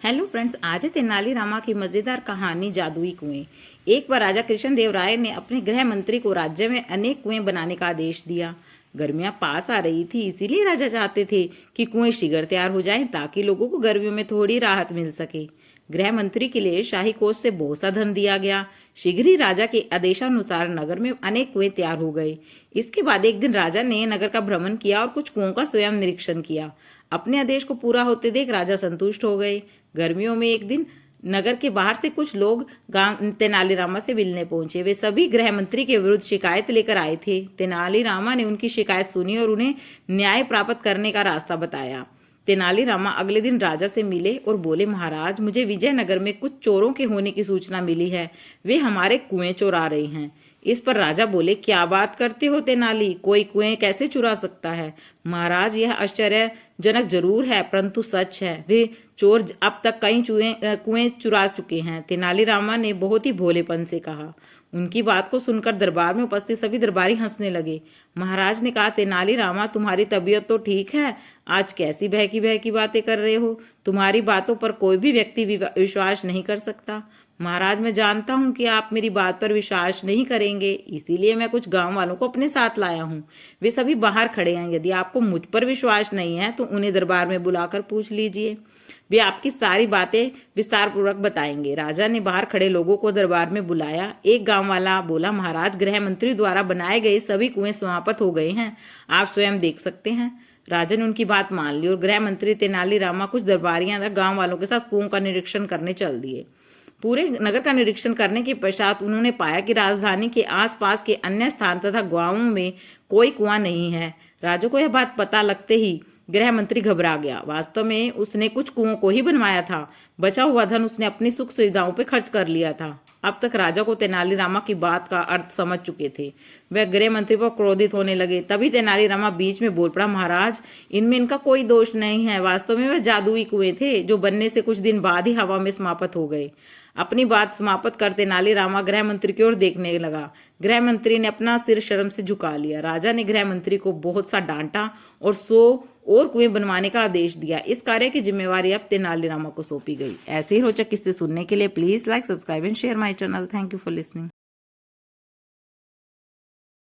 Hello friends, आज है तेनाली रामा की मजेदार कहानी जादुई कुएं। एक बार राजा कृष्णदेव राय ने अपने गृह मंत्री को राज्य में अनेक कुएं बनाने का आदेश दिया। गर्मियां पास आ रही थी, इसीलिए राजा चाहते थे कि कुएं शीघ्र तैयार हो जाएं ताकि लोगों को गर्मियों में थोड़ी राहत मिल सके। गृह मंत्री के लिए शाही कोष से बहुत सा धन दिया गया। शीघ्र ही राजा के आदेशानुसार नगर में अनेक कुएं तैयार हो गए। इसके बाद एक दिन राजा ने नगर का भ्रमण किया और कुछ कुओं का स्वयं निरीक्षण किया। अपने आदेश को पूरा होते देख राजा संतुष्ट हो गए। गर्मियों में एक दिन नगर के बाहर से कुछ लोग गांव तेनालीरामा से मिलने पहुंचे। वे सभी गृह मंत्री के विरुद्ध शिकायत लेकर आए थे। तेनालीरामा ने उनकी शिकायत सुनी और उन्हें न्याय प्राप्त करने का रास्ता बताया। तेनालीरामा अगले दिन राजा से मिले और बोले, महाराज, मुझे विजयनगर में कुछ चोरों के होने की सूचना मिली है। वे हमारे कुएं चुरा रहे हैं। इस पर राजा बोले, क्या बात करते हो तेनाली, कोई कुएं कैसे चुरा सकता है? महाराज, यह आश्चर्यजनक जरूर है परंतु सच है। वे चोर अब तक कई कुएं चुरा चुके हैं। तेनालीरामा ने बहुत ही भोलेपन से कहा। उनकी बात को सुनकर दरबार में उपस्थित सभी दरबारी हंसने लगे। महाराज ने कहा, तेनालीरामा, तुम्हारी तबीयत तो ठीक है? आज कैसी बहकी बातें कर रहे हो? तुम्हारी बातों पर कोई भी व्यक्ति विश्वास नहीं कर सकता। महाराज, मैं जानता हूं कि आप मेरी बात पर विश्वास नहीं करेंगे, इसीलिए मैं कुछ गांव वालों को अपने साथ लाया हूं। वे सभी बाहर खड़े हैं। यदि आपको मुझ पर विश्वास नहीं है तो उन्हें दरबार में बुलाकर पूछ लीजिए। वे आपकी सारी बातें विस्तार पूर्वक बताएंगे। राजा ने बाहर खड़े लोगों को दरबार में बुलाया। एक गांव वाला बोला, महाराज, गृह मंत्री द्वारा बनाए गए सभी कुएं समाप्त हो गए हैं। आप स्वयं देख सकते हैं। राजा ने उनकी बात मान ली और गृह मंत्री तेनालीरामा कुछ दरबारियां गांव वालों के साथ कुओं का निरीक्षण करने चल दिए। पूरे नगर का निरीक्षण करने के पश्चात उन्होंने पाया कि राजधानी के आसपास के अन्य स्थान तथा गांवों में कोई कुआं नहीं है। राजा को यह बात पता लगते ही गृह मंत्री घबरा गया। वास्तव में उसने कुछ कुओं को ही बनवाया था। बचा हुआ धन उसने अपनी सुख सुविधाओं पर खर्च कर लिया था। अब तक राजा को तेनालीरामा की बात का अर्थ समझ चुके थे। वह गृह मंत्री पर क्रोधित होने लगे। तभी तेनालीरामा बीच में बोल पड़ा, महाराज, इनमें इनका कोई दोष नहीं है। वास्तव में वह जादुई कुएं थे जो बनने से कुछ दिन बाद ही हवा में समाप्त हो गए। अपनी बात समाप्त कर तेनालीरामा गृह मंत्री की ओर देखने लगा। गृह मंत्री ने अपना सिर शर्म से झुका लिया। राजा ने गृह मंत्री को बहुत सा डांटा और 100 और कुएं बनवाने का आदेश दिया। इस कार्य की जिम्मेवारी अब तेनालीरामा को सौंपी गई। ऐसे ही रोचक किस्से सुनने के लिए please like, subscribe and share my channel. Thank you for listening.